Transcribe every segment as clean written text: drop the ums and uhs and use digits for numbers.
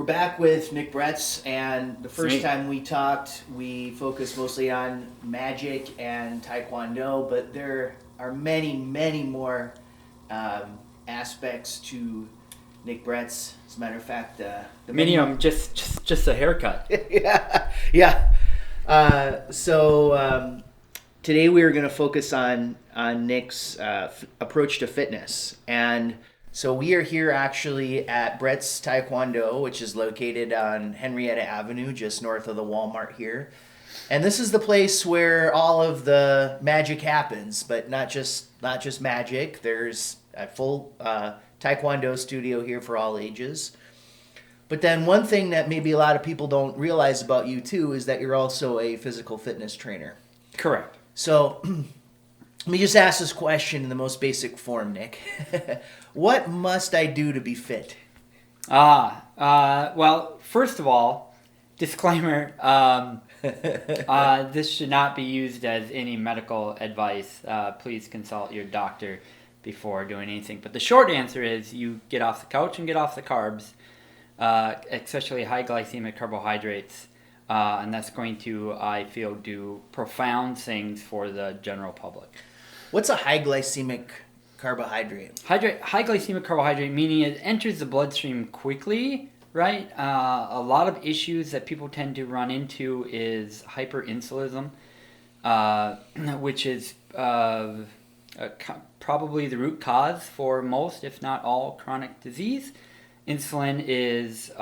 We're back with Nick Bretz, and the first time we talked, we focused mostly on magic and Tae Kwon Do, but there are many, many more aspects to Nick Bretz. As a matter of fact, many of them just a haircut. yeah. So today we are going to focus on Nick's approach to fitness, and so we are here actually at Bretz Tae Kwon Do, which is located on Henrietta Avenue, just north of the Walmart here. And this is the place where all of the magic happens, but not just magic. There's a full Tae Kwon Do studio here for all ages. But then one thing that maybe a lot of people don't realize about you too is that you're also a physical fitness trainer. Correct. So let me just ask this question in the most basic form, Nick. What must I do to be fit? Well, first of all, disclaimer, this should not be used as any medical advice. Please consult your doctor before doing anything. But the short answer is you get off the couch and get off the carbs, especially high glycemic carbohydrates. And that's going to, I feel, do profound things for the general public. What's a high glycemic carbohydrate? High glycemic carbohydrate, meaning it enters the bloodstream quickly, right? A lot of issues that people tend to run into is hyperinsulinism, which is probably the root cause for most, if not all, chronic disease. Insulin is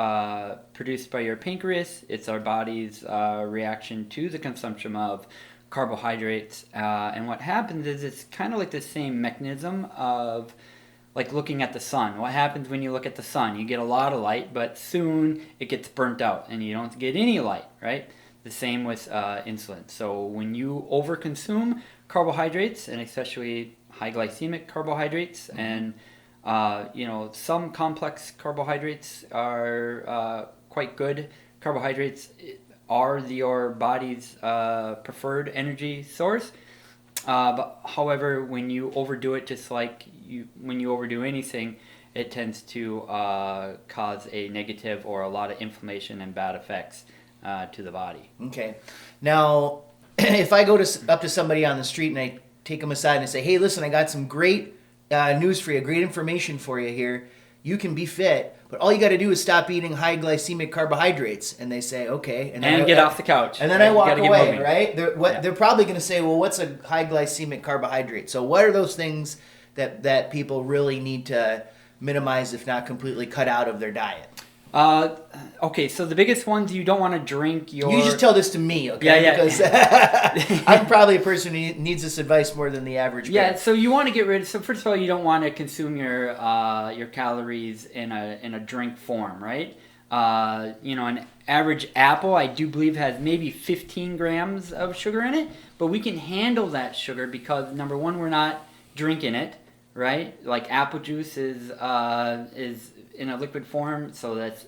produced by your pancreas. It's our body's reaction to the consumption of carbohydrates, and what happens is it's kind of like the same mechanism of like looking at the sun. What happens when you look at the sun? You get a lot of light, but soon it gets burnt out and you don't get any light, right? The same with insulin. So when you overconsume carbohydrates, and especially high glycemic carbohydrates, and some complex carbohydrates are quite good. Carbohydrates are your body's preferred energy source. But however, when you overdo it, just like when you overdo anything, it tends to cause a negative or a lot of inflammation and bad effects to the body. Okay. Now, if I go up to somebody on the street and I take them aside and I say, hey, listen, I got some great news for you, great information for you here. You can be fit, but all you got to do is stop eating high glycemic carbohydrates. And they say, okay. And get off the couch. And then I walk away, right? They're probably going to say, well, what's a high glycemic carbohydrate? So what are those things that people really need to minimize, if not completely cut out of their diet? Okay, so the biggest ones, you don't want to drink your... You just tell this to me, okay? Yeah. Because I'm probably a person who needs this advice more than the average guy. Yeah, so you want to get rid of... So first of all, you don't want to consume your calories in a drink form, right? An average apple, I do believe, has maybe 15 grams of sugar in it, but we can handle that sugar because, number one, we're not drinking it, right? Like apple juice is in a liquid form, so that's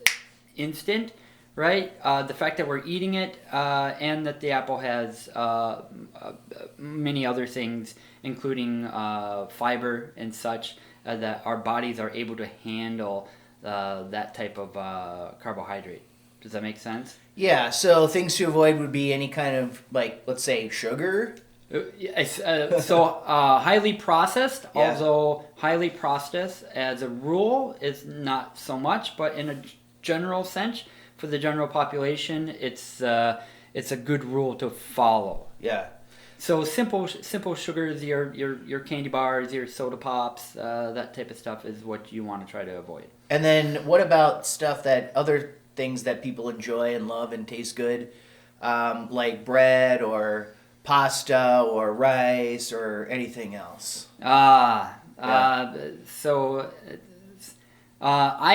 instant, right? The fact that we're eating it and that the apple has many other things, including fiber and such, that our bodies are able to handle that type of carbohydrate. Does that make sense? Yeah, so things to avoid would be any kind of, like, let's say, sugar. Highly processed, although highly processed as a rule is not so much, but in a general sense, for the general population, it's a good rule to follow. Yeah. So simple sugars, your candy bars, your soda pops, that type of stuff is what you want to try to avoid. And then what about other things that people enjoy and love and taste good, like bread or pasta or rice or anything else? I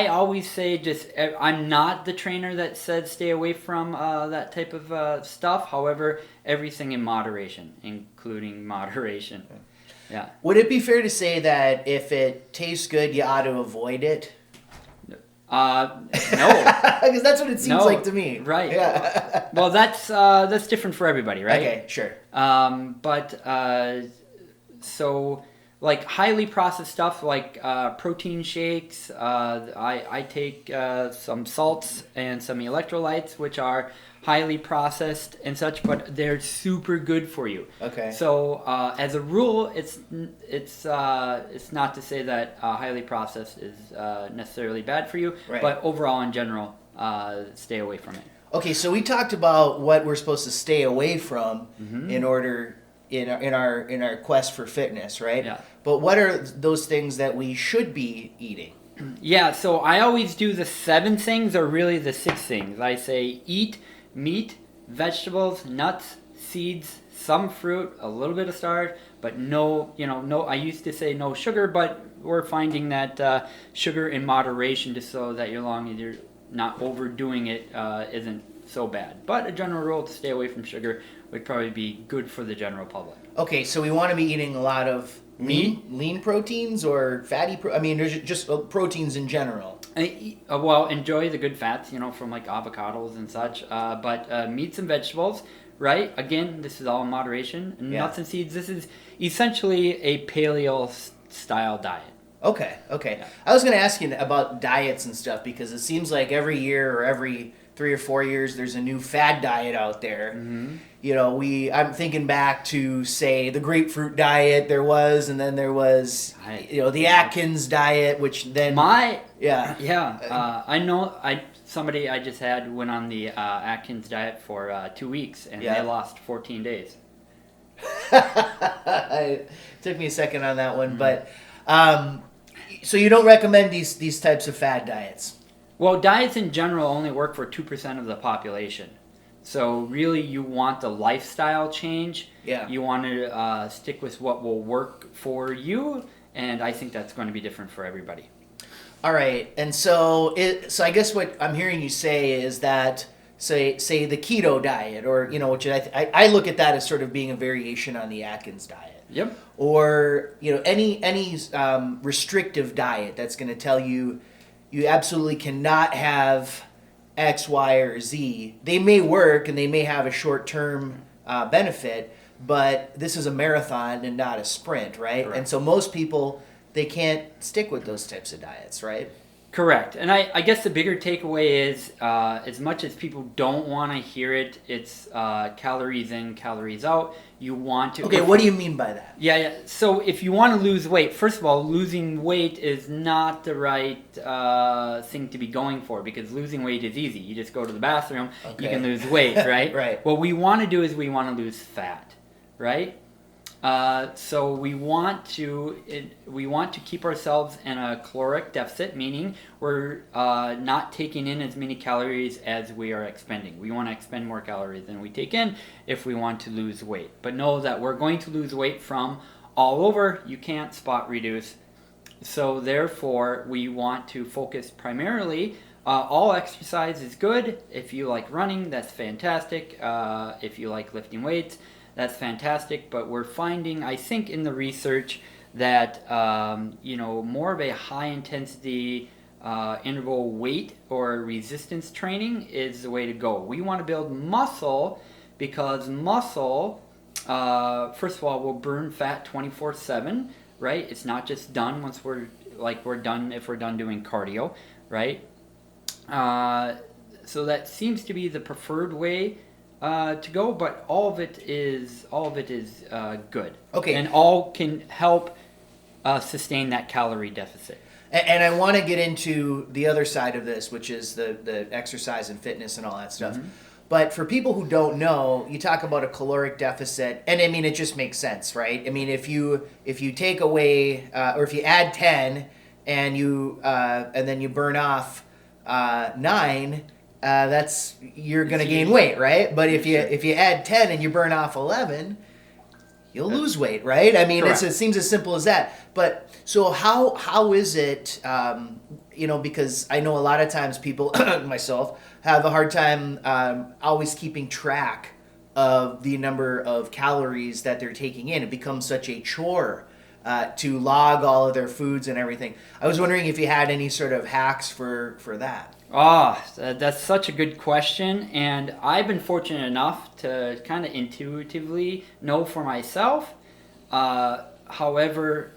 always say I'm not the trainer that said stay away from that type of stuff. However, everything in moderation, including moderation. Yeah. Would it be fair to say that if it tastes good, you ought to avoid it? No. Because that's what it seems like to me. Right. Yeah. Well, that's different for everybody, right? Okay, sure. like highly processed stuff like protein shakes. I take some salts and some electrolytes, which are highly processed and such, but they're super good for you. Okay. So as a rule, it's not to say that highly processed is necessarily bad for you, Right. but overall in general, stay away from it. Okay, so we talked about what we're supposed to stay away from in order in our quest for fitness, right? Yeah. But what are those things that we should be eating? Yeah, so I always do the 7 things or really the 6 things. I say eat meat, vegetables, nuts, seeds, some fruit, a little bit of starch, but no, I used to say no sugar, but we're finding that sugar in moderation, just so that you're not overdoing it, isn't so bad. But a general rule to stay away from sugar would probably be good for the general public. Okay, so we want to be eating a lot of lean proteins or fatty I mean, there's just proteins in general. Well, enjoy the good fats, from like avocados and such. But meats and vegetables, right? Again, this is all in moderation. Nuts and seeds, this is essentially a paleo-style diet. Okay. Yeah. I was going to ask you about diets and stuff because it seems like every year or every 3 or 4 years there's a new fad diet out there. Mm-hmm. I'm thinking back to, say, the grapefruit diet there was, and then there was the Atkins diet, which then I know somebody I just had went on the Atkins diet for 2 weeks and they lost 14 days. It took me a second on that one, but so you don't recommend these types of fad diets? Well, diets in general only work for 2% of the population. So really you want the lifestyle change. Yeah. You want to stick with what will work for you, and I think that's going to be different for everybody. All right. And so I guess what I'm hearing you say is that say the keto diet, or which I look at that as sort of being a variation on the Atkins diet. Yep. Or any restrictive diet that's going to tell you absolutely cannot have X, Y, or Z. They may work and they may have a short-term benefit, but this is a marathon and not a sprint, right? Correct. And so most people, they can't stick with those types of diets, right? Correct. And I guess the bigger takeaway is, as much as people don't want to hear it, it's calories in, calories out. You want to... Okay, what do you mean by that? Yeah. So if you want to lose weight, first of all, losing weight is not the right thing to be going for, because losing weight is easy. You just go to the bathroom, you can lose weight, right? Right. What we want to do is we want to lose fat, right? So we want to keep ourselves in a caloric deficit, meaning we're not taking in as many calories as we are expending. We want to expend more calories than we take in if we want to lose weight. But know that we're going to lose weight from all over. You can't spot reduce. So therefore, we want to focus primarily. All exercise is good. If you like running, that's fantastic. If you like lifting weights, that's fantastic, but we're finding, I think, in the research that more of a high-intensity interval weight or resistance training is the way to go. We want to build muscle because muscle, first of all, will burn fat 24/7, right? It's not just done once we're done if we're done doing cardio, right? So that seems to be the preferred way to go, but all of it is good. Okay. And all can help sustain that calorie deficit. And I want to get into the other side of this, which is the exercise and fitness and all that stuff. Mm-hmm. But for people who don't know, you talk about a caloric deficit, and I mean it just makes sense, right? I mean if you take away or if you add 10 and then you burn off 9. You're going to gain weight, right? But if you add 10 and you burn off 11, you'll lose weight, right? I mean, it seems as simple as that. But so how is it, because I know a lot of times people, myself, have a hard time always keeping track of the number of calories that they're taking in. It becomes such a chore to log all of their foods and everything. I was wondering if you had any sort of hacks for that. That's such a good question, and I've been fortunate enough to kind of intuitively know for myself. However,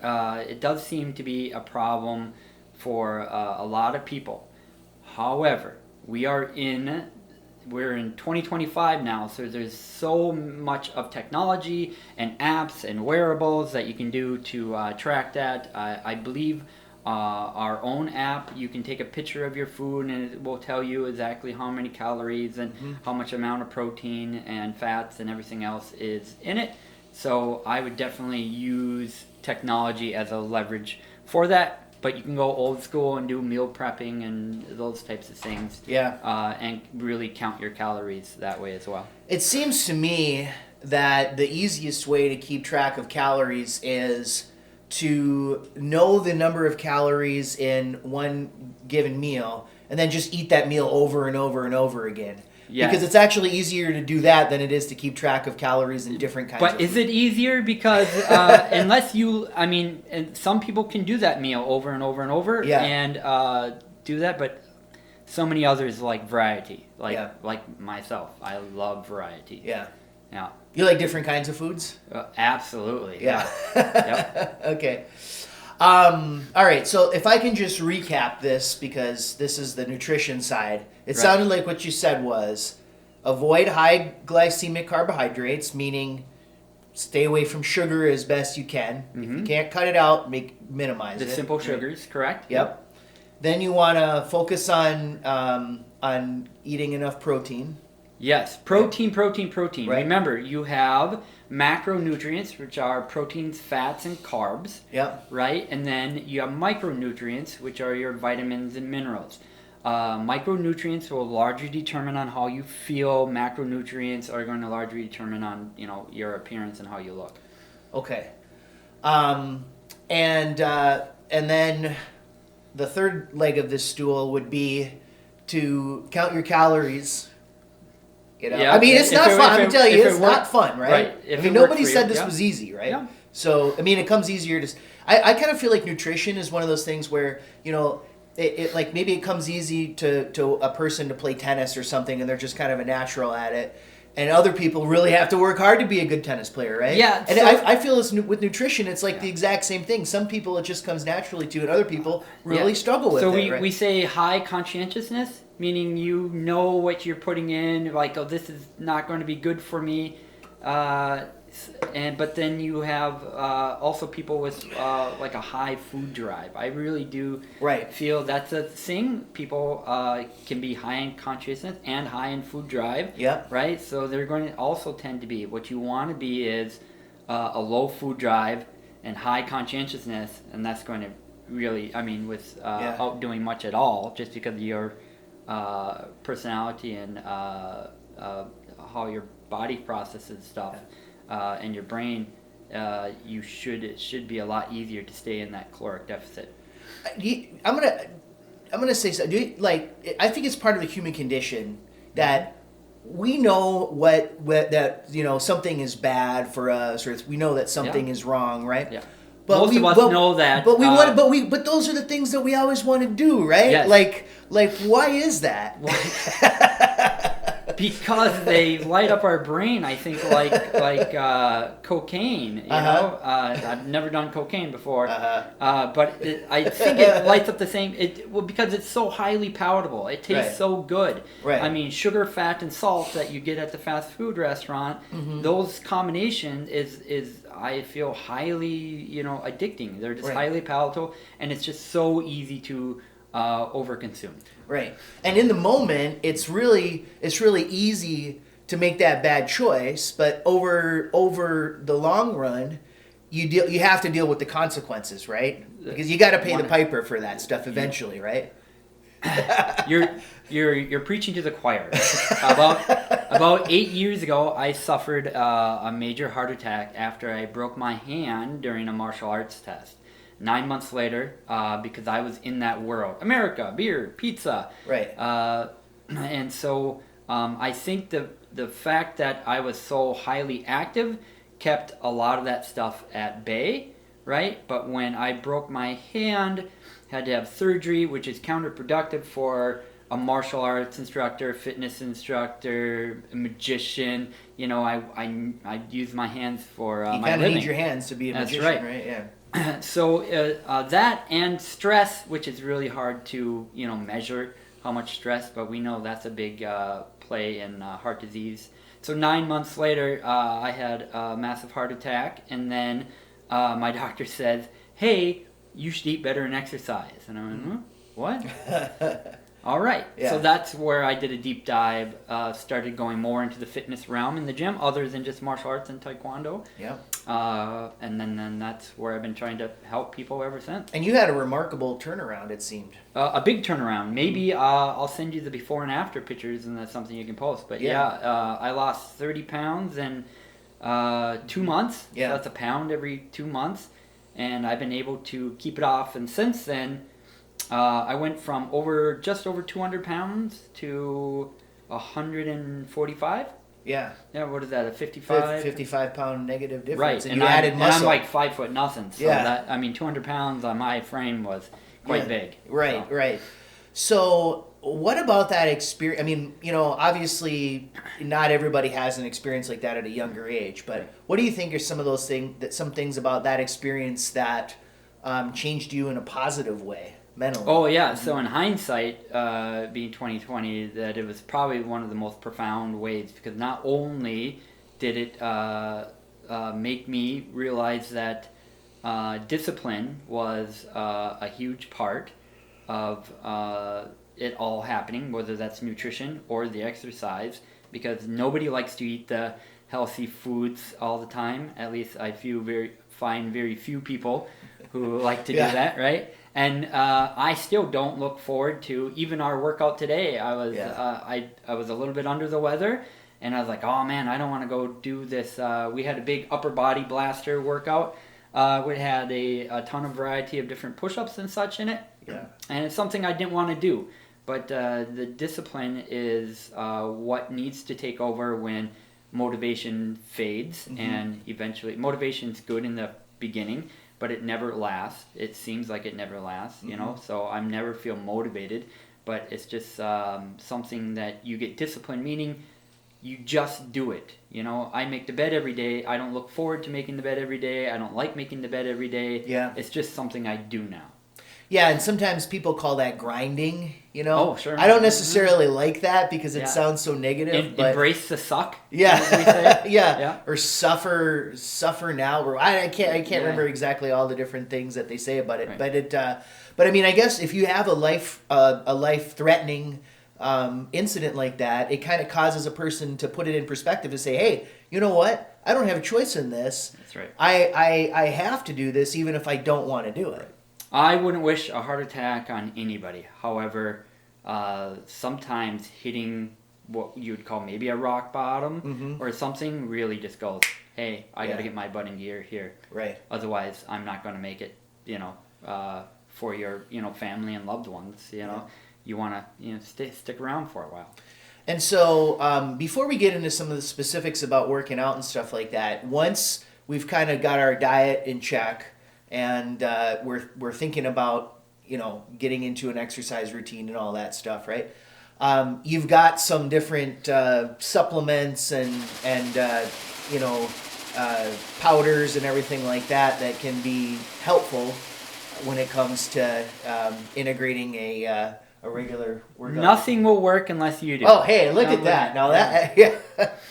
it does seem to be a problem for a lot of people. However, we're in 2025 now, so there's so much of technology and apps and wearables that you can do to track that. I believe our own app, you can take a picture of your food and it will tell you exactly how many calories and how much amount of protein and fats and everything else is in it. So I would definitely use technology as a leverage for that. But you can go old school and do meal prepping and those types of things. Yeah. And really count your calories that way as well. It seems to me that the easiest way to keep track of calories is to know the number of calories in one given meal and then just eat that meal over and over and over again. Yes. Because it's actually easier to do that than it is to keep track of calories in different kinds of food. But is it easier? Because unless and some people can do that meal over and over and over and do that, but so many others like variety. Like myself, I love variety. Yeah. Yeah. You like different kinds of foods? Absolutely. Yeah. Yep. Okay. All right, so if I can just recap this, because this is the nutrition side. It sounded like what you said was avoid high glycemic carbohydrates, meaning stay away from sugar as best you can. If you can't cut it out, minimize it. The simple sugars, correct? Yep. Then you want to focus on eating enough protein. Yes, protein. Right. Remember, you have macronutrients, which are proteins, fats, and carbs. Yep. Right? And then you have micronutrients, which are your vitamins and minerals. Micronutrients will largely determine on how you feel. Macronutrients are going to largely determine on your appearance and how you look. Okay. And then the third leg of this stool would be to count your calories. Yeah, I mean, it's not fun. I'm going to tell you, it's not fun, right? If I mean, nobody said this was easy, right? Yeah. So, I mean, it comes easier to... I kind of feel like nutrition is one of those things where, it like maybe it comes easy to a person to play tennis or something and they're just kind of a natural at it. And other people really have to work hard to be a good tennis player, right? Yeah. And I feel this with nutrition, it's like the exact same thing. Some people it just comes naturally to, and other people really struggle with it. So we say high conscientiousness, meaning you know what you're putting in, like, oh, this is not going to be good for me. But then you have also people with like a high food drive. I really do feel that's a thing. People can be high in consciousness and high in food drive. Yeah. Right. So they're going to also tend to be. What you want to be is a low food drive and high conscientiousness, and that's going to really, without doing much at all, just because of your personality and how your body processes stuff. And your brain, it should be a lot easier to stay in that caloric deficit. I'm gonna say something. I think it's part of the human condition that we know what that something is bad for us, or we know that something is wrong, right? Yeah. But most of us know that. But but those are the things that we always want to do, right? Yes. Like why is that? Because they light up our brain, I think, like cocaine. You know, I've never done cocaine before, but I think it lights up the same. Because it's so highly palatable. It tastes so good. Right. I mean, sugar, fat, and salt that you get at the fast food restaurant. Those combination is I feel highly addicting. They're just highly palatable, and it's just so easy to overconsume. Right. And in the moment, it's really easy to make that bad choice, but over the long run, you have to deal with the consequences, right? Because you got to pay the piper for that stuff eventually, right? You're preaching to the choir. About 8 years ago, I suffered a major heart attack after I broke my hand during a martial arts test. 9 months later, because I was in that world. America, beer, pizza. Right. And so I think the fact that I was so highly active kept a lot of that stuff at bay, right? But when I broke my hand, had to have surgery, which is counterproductive for a martial arts instructor, fitness instructor, a magician. You know, I use my hands for you my kind of living. need your hands to be a That's magician, right. Yeah. So that and stress, which is really hard to measure how much stress, but we know that's a big play in heart disease. So 9 months later, I had a massive heart attack, and then my doctor says, "Hey, you should eat better and exercise." And I went, "What?" All right. Yeah. So that's where I did a deep dive, started going more into the fitness realm in the gym, other than just martial arts and taekwondo. Yeah. And then that's where I've been trying to help people ever since. And you had a remarkable turnaround, it seemed. A big turnaround. Maybe I'll send you the before and after pictures, and that's something you can post. But I lost 30 pounds in 2 months. Yeah. So that's a pound every 2 months. And I've been able to keep it off. And since then, I went from just over 200 pounds to 145. Yeah. Yeah, what is that, a 55? 55-pound negative difference. Right, And you added muscle. And I'm like 5 foot nothing. So Yeah. 200 pounds on my frame was quite big. Right, so. right. So what about that experience? I mean, obviously not everybody has an experience like that at a younger age, but what do you think are some of those some things about that experience that changed you in a positive way mentally? Oh yeah, so in hindsight, being 2020, that it was probably one of the most profound ways, because not only did it make me realize that discipline was a huge part of it all happening, whether that's nutrition or the exercise, because nobody likes to eat the healthy foods all the time. At least I find very few people who like to do that, right? And I still don't look forward to even our workout today. I was I was a little bit under the weather, and I was like, oh man, I don't want to go do this. We had a big upper body blaster workout. We had a ton of variety of different push-ups and such in it. Yeah. And it's something I didn't want to do. But the discipline is what needs to take over when motivation fades. Mm-hmm. And eventually, motivation's good in the beginning, but it never lasts. It seems like it never lasts, Mm-hmm. So I never feel motivated. But it's just something that you get discipline, meaning you just do it. I make the bed every day. I don't look forward to making the bed every day. I don't like making the bed every day. Yeah. It's just something I do now. Yeah, and sometimes people call that grinding, Oh, sure. I don't necessarily like that because it sounds so negative. But embrace the suck. Yeah. As we say. Yeah. Or suffer now. Or I can't remember exactly all the different things that they say about it. Right. But I mean, I guess if you have a life threatening incident like that, it kind of causes a person to put it in perspective to say, hey, you know what? I don't have a choice in this. That's right. I have to do this even if I don't want to do it. I wouldn't wish a heart attack on anybody. However, sometimes hitting what you would call maybe a rock bottom or something really just goes, hey, I got to get my butt in gear here. Right. Otherwise, I'm not going to make it, for your, family and loved ones, You want to, stick around for a while. And so before we get into some of the specifics about working out and stuff like that, once we've kind of got our diet in check, and we're thinking about getting into an exercise routine and all that stuff, right? You've got some different supplements and powders and everything like that can be helpful when it comes to integrating a regular workout. Nothing will work unless you do. Oh, hey, look at that! Now that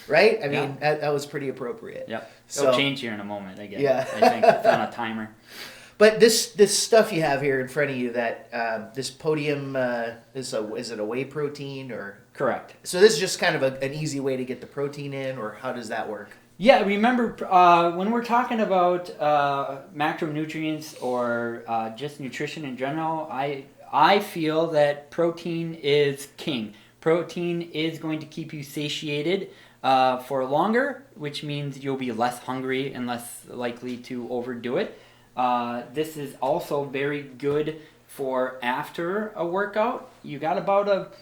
right? I mean, that was pretty appropriate. Yep. It'll change here in a moment, I guess. Yeah. I think it's on a timer. But this stuff you have here in front of you, that this podium, is it a whey protein or? Correct. So this is just kind of an easy way to get the protein in, or how does that work? Yeah, remember when we're talking about macronutrients or just nutrition in general, I feel that protein is king. Protein is going to keep you satiated for longer, which means you'll be less hungry and less likely to overdo it. This is also very good for after a workout. You got about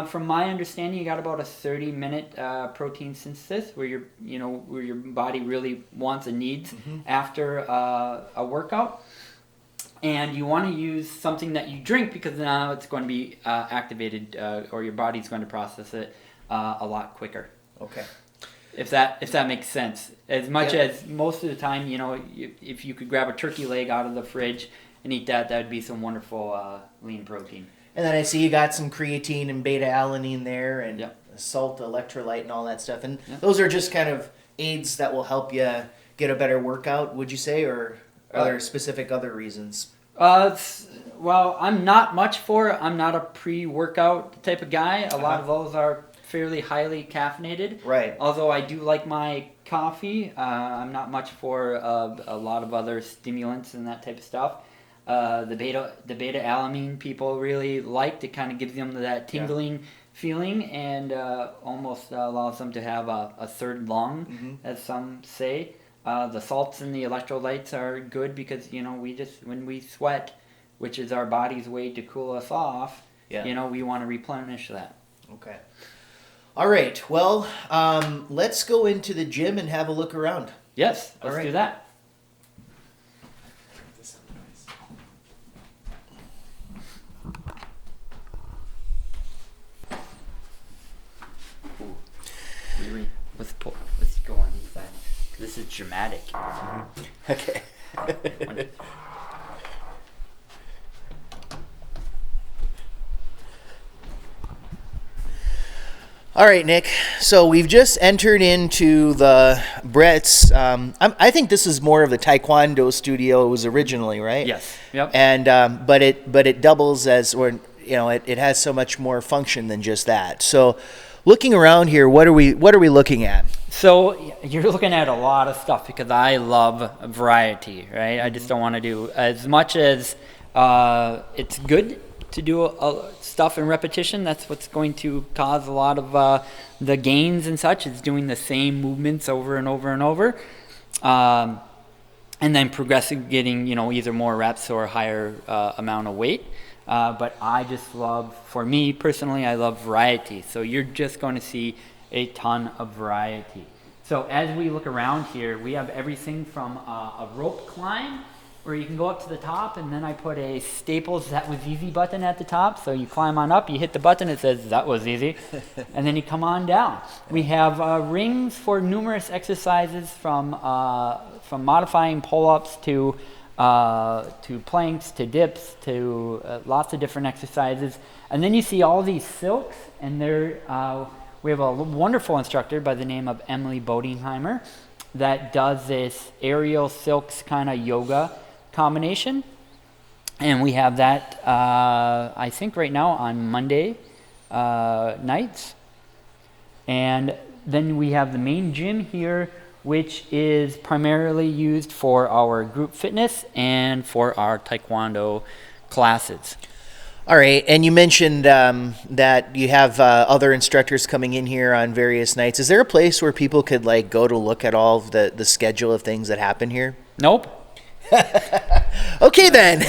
from my understanding, you got about a 30-minute protein synthesis where your body really wants and needs after a workout. And you want to use something that you drink because now it's going to be activated, or your body's going to process it a lot quicker. Okay. If that makes sense. As much as most of the time, if you could grab a turkey leg out of the fridge and eat that, that would be some wonderful lean protein. And then I see you got some creatine and beta-alanine there, and salt, electrolyte, and all that stuff. And those are just kind of aids that will help you get a better workout, would you say, or are there specific other reasons? Well, I'm not a pre-workout type of guy. A lot of those are fairly highly caffeinated. Right. Although I do like my coffee, I'm not much for a lot of other stimulants and that type of stuff. The beta alanine people really liked. It kind of gives them that tingling feeling and almost allows them to have a third lung, as some say. The salts and the electrolytes are good because when we sweat, which is our body's way to cool us off, we want to replenish that. Okay. All right. Well, let's go into the gym and have a look around. Yes, let's do that. Let's go on these sides. This is dramatic. Okay. All right, Nick. So we've just entered into the Bretz. I think this is more of the Tae Kwon Do studio it was originally, right? Yes. Yep. And but it doubles as, or it has so much more function than just that. So, looking around here, what are we looking at? So you're looking at a lot of stuff because I love variety, right? I just don't want to do as much as it's good to do stuff in repetition. That's what's going to cause a lot of the gains and such. Is doing the same movements over and over and over, and then progressively getting either more reps or a higher amount of weight. But I just love, for me personally, I love variety. So you're just going to see a ton of variety. So as we look around here, we have everything from a rope climb, where you can go up to the top, and then I put a Staples That Was Easy button at the top. So you climb on up, you hit the button, it says that was easy, and then you come on down. We have rings for numerous exercises from modifying pull-ups to planks, to dips, to lots of different exercises. And then you see all these silks, and we have a wonderful instructor by the name of Emily Bodingheimer that does this aerial silks kind of yoga combination. And we have that, I think right now on Monday nights. And then we have the main gym here, which is primarily used for our group fitness and for our Taekwondo classes. All right, and you mentioned that you have other instructors coming in here on various nights. Is there a place where people could go to look at all of the schedule of things that happen here? Nope. Okay, then.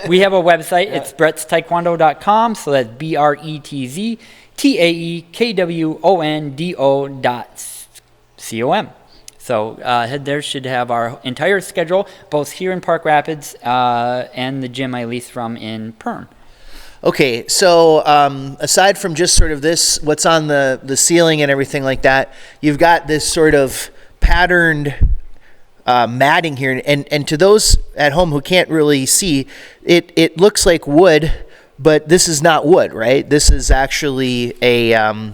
We have a website. It's bretztaekwondo.com, so that's BRETZTAEKWONDO.com. So head there, should have our entire schedule, both here in Park Rapids and the gym I lease from in Pern. Okay, so aside from just sort of this, what's on the ceiling and everything like that, you've got this sort of patterned matting here. And to those at home who can't really see, it looks like wood, but this is not wood, right? This is actually a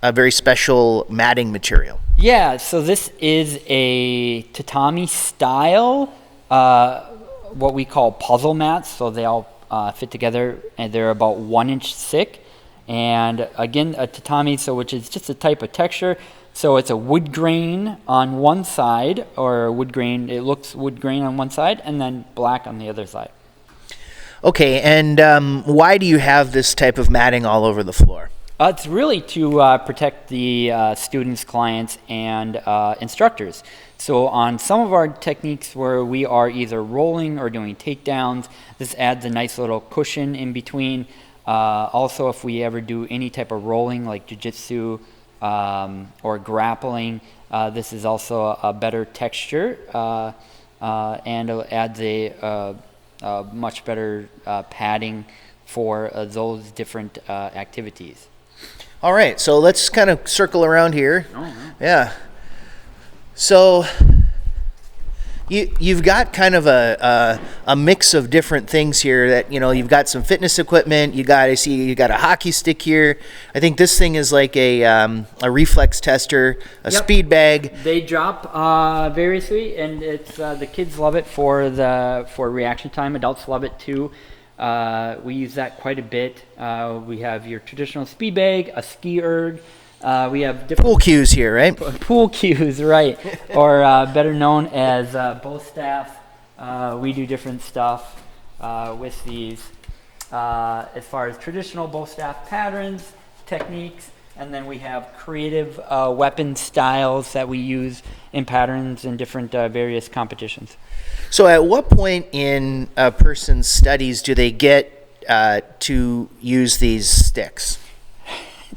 very special matting material. Yeah, so this is a tatami style, what we call puzzle mats. So they all fit together, and they're about 1 inch thick. And again, a tatami, which is just a type of texture. So it's a wood grain on one side, or wood grain. It looks wood grain on one side, and then black on the other side. Okay, and why do you have this type of matting all over the floor? It's really to protect the students, clients, and instructors. So on some of our techniques where we are either rolling or doing takedowns, this adds a nice little cushion in between. Also, if we ever do any type of rolling like jiu-jitsu or grappling, this is also a better texture and it adds a much better padding for those different activities. All right, so let's kind of circle around here. Oh, Yeah. So you've got kind of a mix of different things here. That you've got some fitness equipment. I see you got a hockey stick here. I think this thing is like a reflex tester, a Yep. speed bag. They drop variously, and it's the kids love it for reaction time. Adults love it too. We use that quite a bit. We have your traditional speed bag, a ski erg. We have different Pool cues here, right? pool cues, right? Or better known as bow staff. We do different stuff with these as far as traditional bow staff patterns, techniques, and then we have creative weapon styles that we use in patterns in different various competitions. So at what point in a person's studies do they get to use these sticks?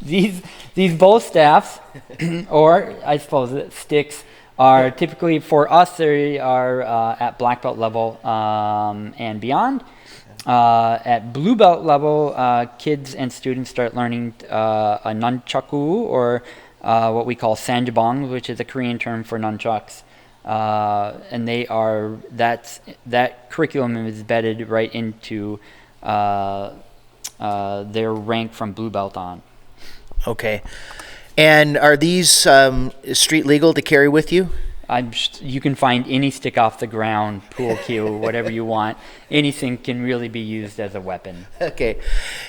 These bow staffs, or I suppose sticks, are typically, for us, they are at black belt level and beyond. At blue belt level, kids and students start learning a nunchaku, or what we call sanjabong, which is a Korean term for nunchucks. And that curriculum is embedded right into their rank from blue belt on. Okay. And are these street legal to carry with you? You can find any stick off the ground, pool cue, whatever you want. Anything can really be used as a weapon. Okay.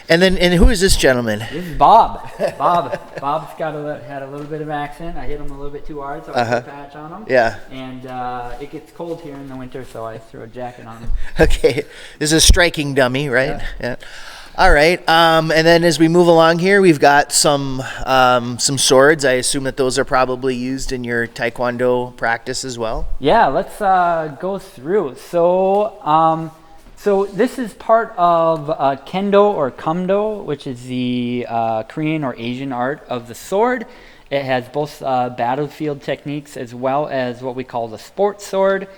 And who is this gentleman? This is Bob. Bob's had a little bit of accent. I hit him a little bit too hard, so I put a patch on him. Yeah. And it gets cold here in the winter, so I threw a jacket on him. Okay. This is a striking dummy, right? Yeah. All right. And then as we move along here, we've got some swords. I assume that those are probably used in your Tae Kwon Do practice as well. Yeah, let's go through. So this is part of Kendo or Kumdo, which is the Korean or Asian art of the sword. It has both battlefield techniques as well as what we call the sports sword,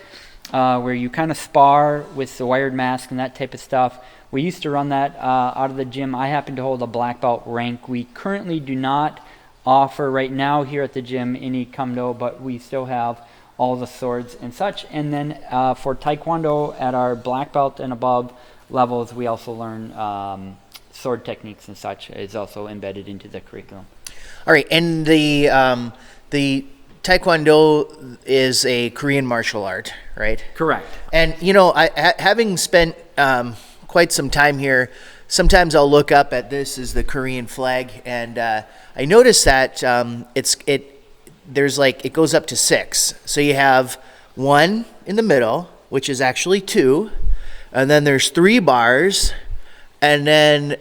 where you kind of spar with the wired mask and that type of stuff. We used to run that out of the gym. I happen to hold a black belt rank. We currently do not offer right now here at the gym any Kumdo, but we still have all the swords and such. And then for Taekwondo at our black belt and above levels, we also learn sword techniques and such. Is also embedded into the curriculum. All right. And the Taekwondo is a Korean martial art, right? Correct. And, having spent quite some time here, sometimes I'll look up at this as the Korean flag, and I notice that it goes up to 6. So you have 1 in the middle, which is actually 2, and then there's 3 bars, and then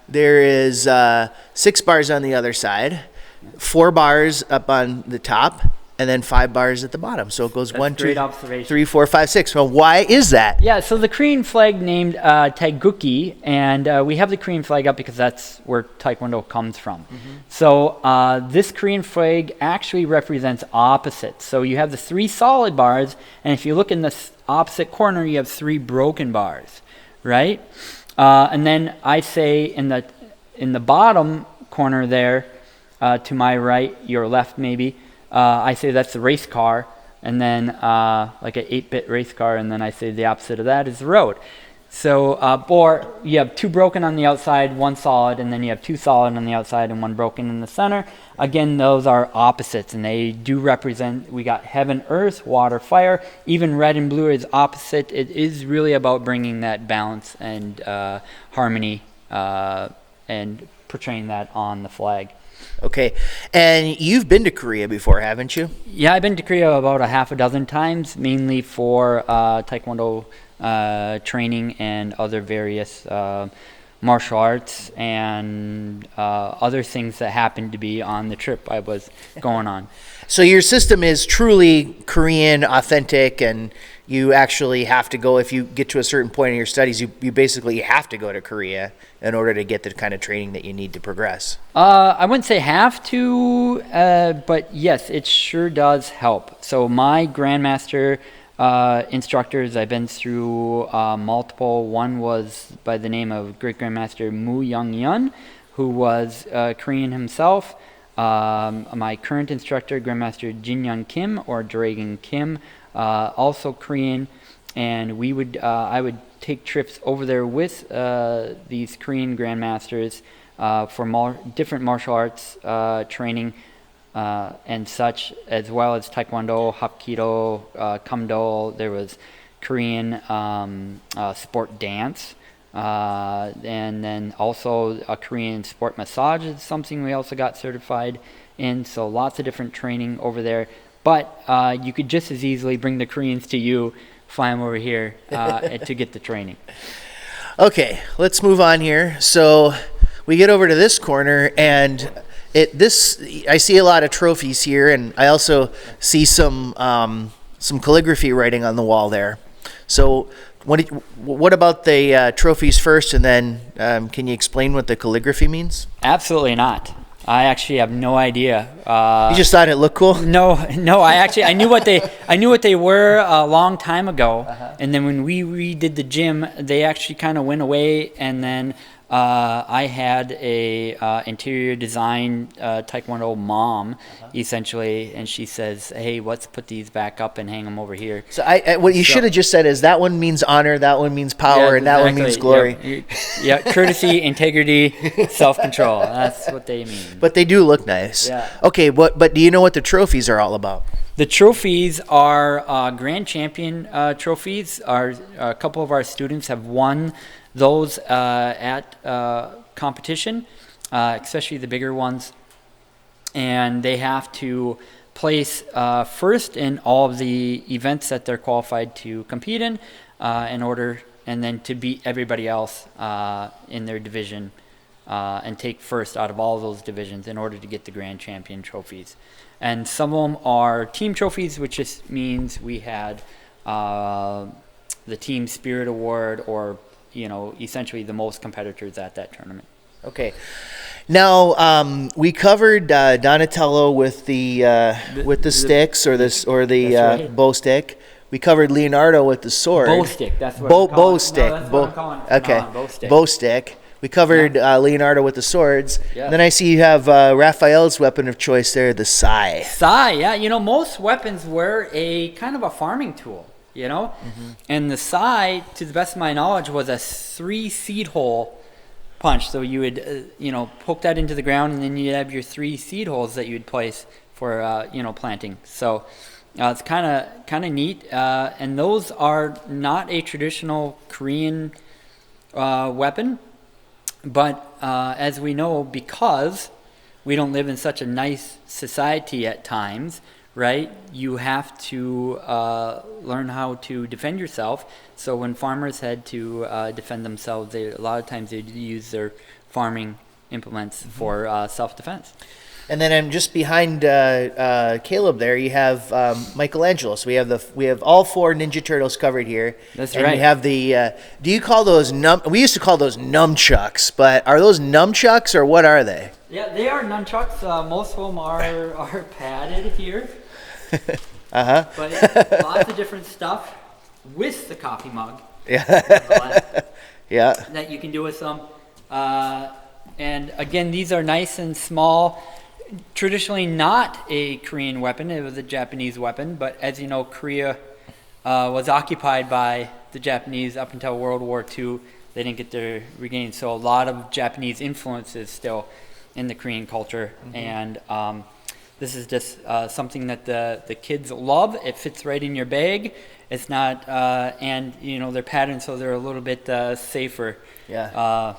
there is 6 bars on the other side, 4 bars up on the top, and then 5 bars at the bottom. So it goes That's 1, 2, observation. 3, 4, 5, 6. Well, why is that? Yeah, so the Korean flag named Taeguki, and we have the Korean flag up because that's where Taekwondo comes from. Mm-hmm. So this Korean flag actually represents opposites. So you have the 3 solid bars, and if you look in the opposite corner, you have 3 broken bars, right? And then I say in the bottom corner there, to my right, your left maybe, I say that's the race car, and then like an 8-bit race car, and then I say the opposite of that is the road. So, or you have 2 broken on the outside, 1 solid, and then you have 2 solid on the outside and 1 broken in the center. Again, those are opposites, and they do represent, we got heaven, earth, water, fire. Even red and blue is opposite. It is really about bringing that balance and harmony and portraying that on the flag. Okay. And you've been to Korea before, haven't you? Yeah, I've been to Korea about a half a dozen times, mainly for Taekwondo training and other various martial arts and other things that happened to be on the trip I was going on. So your system is truly Korean, authentic, and you actually have to go, if you get to a certain point in your studies, you basically have to go to Korea in order to get the kind of training that you need to progress. I wouldn't say have to, but yes, it sure does help. So my grandmaster instructors. I've been through multiple. One was by the name of Great Grandmaster Mu Young Yun, who was Korean himself. My current instructor, Grandmaster Jin Young Kim or Dragon Kim, also Korean, and I would take trips over there with these Korean grandmasters for different martial arts training and such, as well as Taekwondo, Hapkido, Kamdo. There was Korean sport dance. And then also a Korean sport massage is something we also got certified in. So lots of different training over there. But you could just as easily bring the Koreans to you, fly them over here to get the training. Okay, let's move on here. So we get over to this corner, and I see a lot of trophies here, and I also see some calligraphy writing on the wall there. So what about the trophies first, and then can you explain what the calligraphy means? Absolutely not. I actually have no idea. You just thought it looked cool? No. I knew what they were a long time ago, and then when we redid the gym, they actually kind of went away, and then I had a interior design Taekwondo mom, essentially, and she says, "Hey, let's put these back up and hang them over here." So what you should have just said is that one means honor, that one means power, and that one means glory. Yeah, courtesy, integrity, self-control. That's what they mean. But they do look nice. Yeah. Okay, but do you know what the trophies are all about? The trophies are grand champion trophies. A couple of our students have won those at competition, especially the bigger ones, and they have to place first in all of the events that they're qualified to compete in order, and then to beat everybody else in their division and take first out of all those divisions in order to get the grand champion trophies. And some of them are team trophies, which just means we had the Team Spirit Award, or essentially the most competitors at that tournament. Okay. Now we covered Donatello with the sticks or the right. Bow stick. We covered Leonardo with the sword. Bow stick. That's what I'm calling. Bow stick. No, that's what I'm calling. Okay. Bow stick. Bow stick. We covered Leonardo with the swords. Yeah. Then I see you have Raphael's weapon of choice there, the sai. Sai, yeah. Most weapons were a kind of a farming tool. And the sai, to the best of my knowledge, was a 3 seed hole punch. So you would poke that into the ground, and then you'd have your 3 seed holes that you'd place for planting. So it's kind of neat, and those are not a traditional Korean weapon, but as we know, because we don't live in such a nice society at times, right? You have to learn how to defend yourself. So when farmers had to defend themselves, a lot of times they'd use their farming implements for self-defense. And then I'm just behind Caleb there. You have Michelangelo. So we have all 4 Ninja Turtles covered here. That's and right. You have the. Do you call those we used to call those nunchucks, but are those nunchucks or what are they? Yeah, they are nunchucks. Most of them are padded here. But lots of different stuff with the coffee mug. Yeah. Yeah. That you can do with them. And again, these are nice and small. Traditionally not a Korean weapon. It was a Japanese weapon. But as you know, Korea was occupied by the Japanese up until World War II. They didn't get their regain. So a lot of Japanese influences still in the Korean culture. And this is just something that the kids love. It fits right in your bag. It's not, and they're patterned, so they're a little bit safer. Yeah.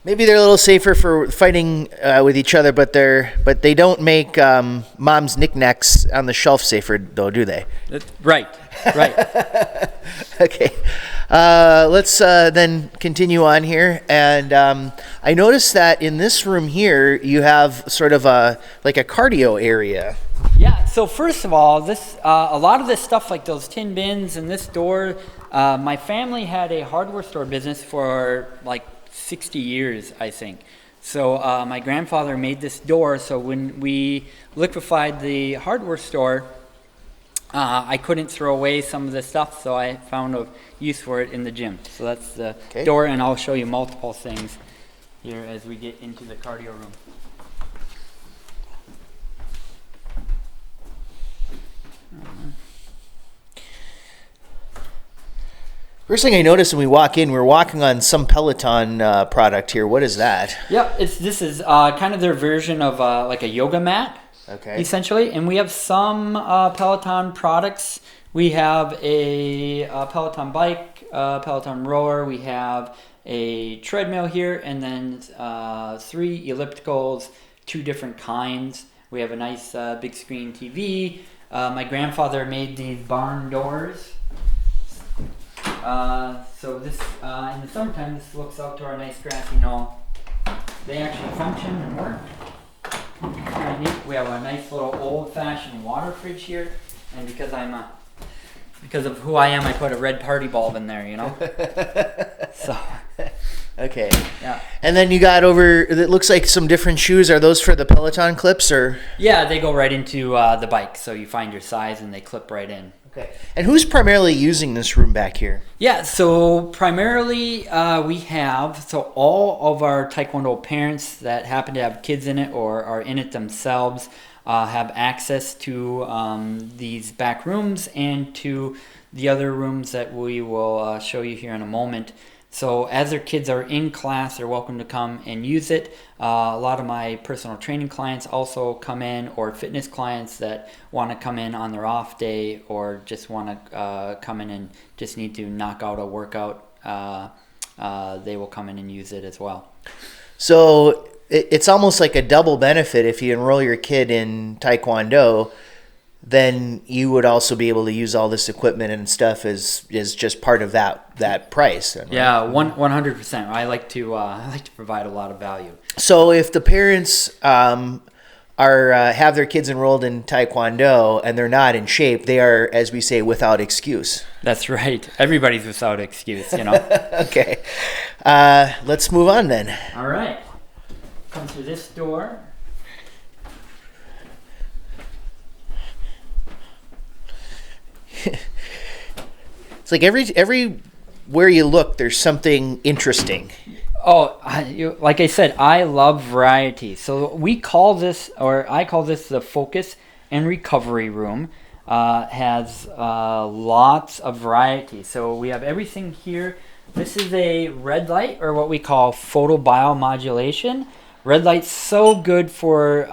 Maybe they're a little safer for fighting with each other, but they don't make mom's knickknacks on the shelf safer, though, do they? Right. Okay. Let's then continue on here. And I noticed that in this room here, you have sort of a cardio area. Yeah. So first of all, this a lot of this stuff, like those tin bins and this door, my family had a hardware store business for like 60 years, I think. So my grandfather made this door. So when we liquefied the hardware store, I couldn't throw away some of the stuff, so I found a use for it in the gym. So that's the Okay. door, and I'll show you multiple things here as we get into the cardio room. First thing I noticed when we walk in, we're walking on some Peloton product here. What is that? Yep, this is kind of their version of like a yoga mat. Okay. Essentially, and we have some Peloton products. We have a Peloton bike, Peloton rower. We have a treadmill here, and then 3 ellipticals, 2 different kinds. We have a nice big screen TV. My grandfather made these barn doors. So this, in the summertime, this looks out to our nice grassy knoll. They actually function and work. We have a nice little old-fashioned water fridge here, and because of who I am, I put a red party bulb in there, you know. So. Okay. Yeah. And then you got over. It looks like some different shoes. Are those for the Peloton clips or? Yeah, they go right into the bike, so you find your size and they clip right in. Okay. And who's primarily using this room back here? Yeah, so primarily we have, so all of our Tae Kwon Do parents that happen to have kids in it or are in it themselves have access to these back rooms and to the other rooms that we will show you here in a moment. So as their kids are in class, they're welcome to come and use it. A lot of my personal training clients also come in, or fitness clients that want to come in on their off day or just want to come in and just need to knock out a workout. They will come in and use it as well. So it's almost like a double benefit if you enroll your kid in Tae Kwon Do. Then you would also be able to use all this equipment and stuff as just part of that price. Right? Yeah, 100%. I like to provide a lot of value. So if the parents are have their kids enrolled in Tae Kwon Do and they're not in shape, they are, as we say, without excuse. That's right. Everybody's without excuse, you know. Okay, let's move on then. All right. Come through this door. It's like everywhere you look, there's something interesting. Oh, like I said, I love variety. So I call this the focus and recovery room. Has lots of variety. So we have everything here. This is a red light, or what we call photobiomodulation. Red light's so good for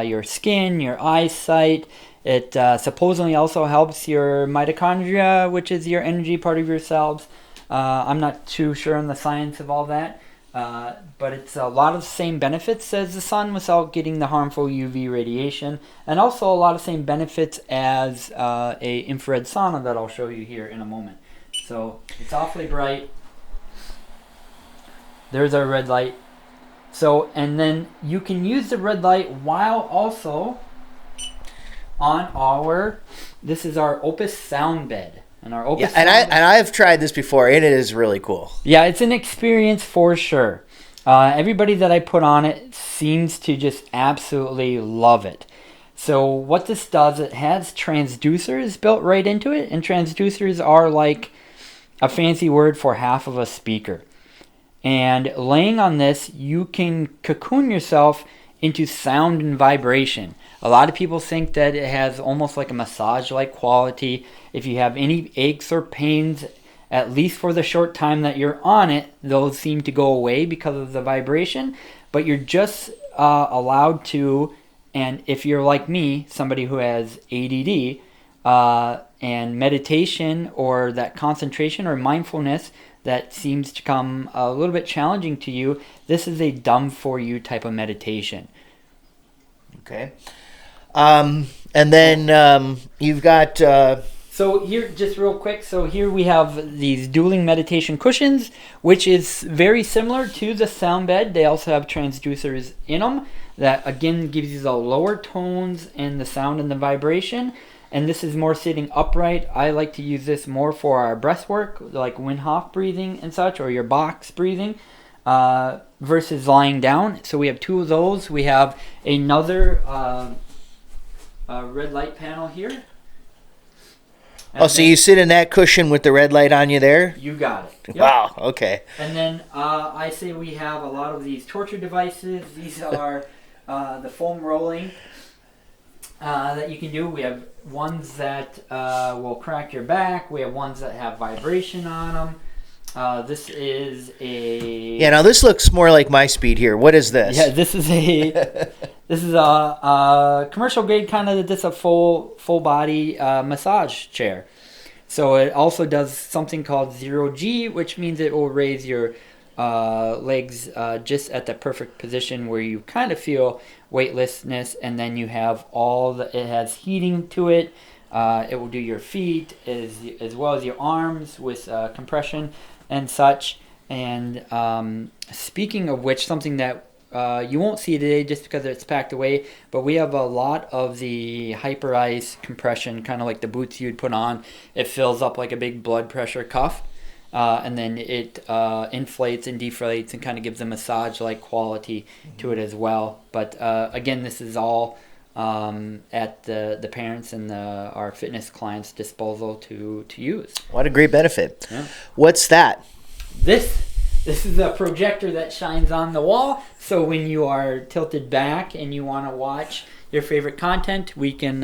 your skin, your eyesight. It supposedly also helps your mitochondria, which is your energy part of your cells. I'm not too sure on the science of all that, but it's a lot of the same benefits as the sun without getting the harmful UV radiation, and also a lot of same benefits as a infrared sauna that I'll show you here in a moment. So it's awfully bright. There's our red light. So, and then you can use the red light while also on this is our Opus sound bed. And our Opus I've tried this before, and it is really cool. Yeah, it's an experience for sure. Everybody that I put on it seems to just absolutely love it. So what this does, it has transducers built right into it, and transducers are like a fancy word for half of a speaker. And laying on this, you can cocoon yourself into sound and vibration. A lot of people think that it has almost like a massage-like quality. If you have any aches or pains, at least for the short time that you're on it, those seem to go away because of the vibration. But you're just allowed to, and if you're like me, somebody who has ADD, and meditation or that concentration or mindfulness that seems to come a little bit challenging to you, this is a done for you type of meditation. Okay. And then you've got... So here, just real quick, so here we have these dueling meditation cushions, which is very similar to the sound bed. They also have transducers in them that, again, gives you the lower tones and the sound and the vibration. And this is more sitting upright. I like to use this more for our breath work, like Wim Hof breathing and such, or your box breathing, versus lying down. So we have 2 of those. We have another red light panel here. Oh, so you sit in that cushion with the red light on you there? You got it. Yep. Wow, okay. And then I say we have a lot of these torture devices. These are the foam rolling that you can do. We have ones that will crack your back. We have ones that have vibration on them. This is a... Yeah, now this looks more like my speed here. What is this? Yeah, this is a commercial grade kind of, this a full body massage chair. So it also does something called 0G, which means it will raise your legs just at the perfect position where you kind of feel weightlessness, and then you have it has heating to it. It will do your feet as well as your arms with compression and such. And speaking of which, something that you won't see today just because it's packed away, but we have a lot of the hyper ice compression, kind of like the boots you'd put on. It fills up like a big blood pressure cuff, and then it inflates and deflates and kind of gives a massage-like quality to it as well. But again, this is all at the parents and our fitness clients' disposal to use. What a great benefit. Yeah. What's that? This is a projector that shines on the wall, so when you are tilted back and you want to watch your favorite content, we can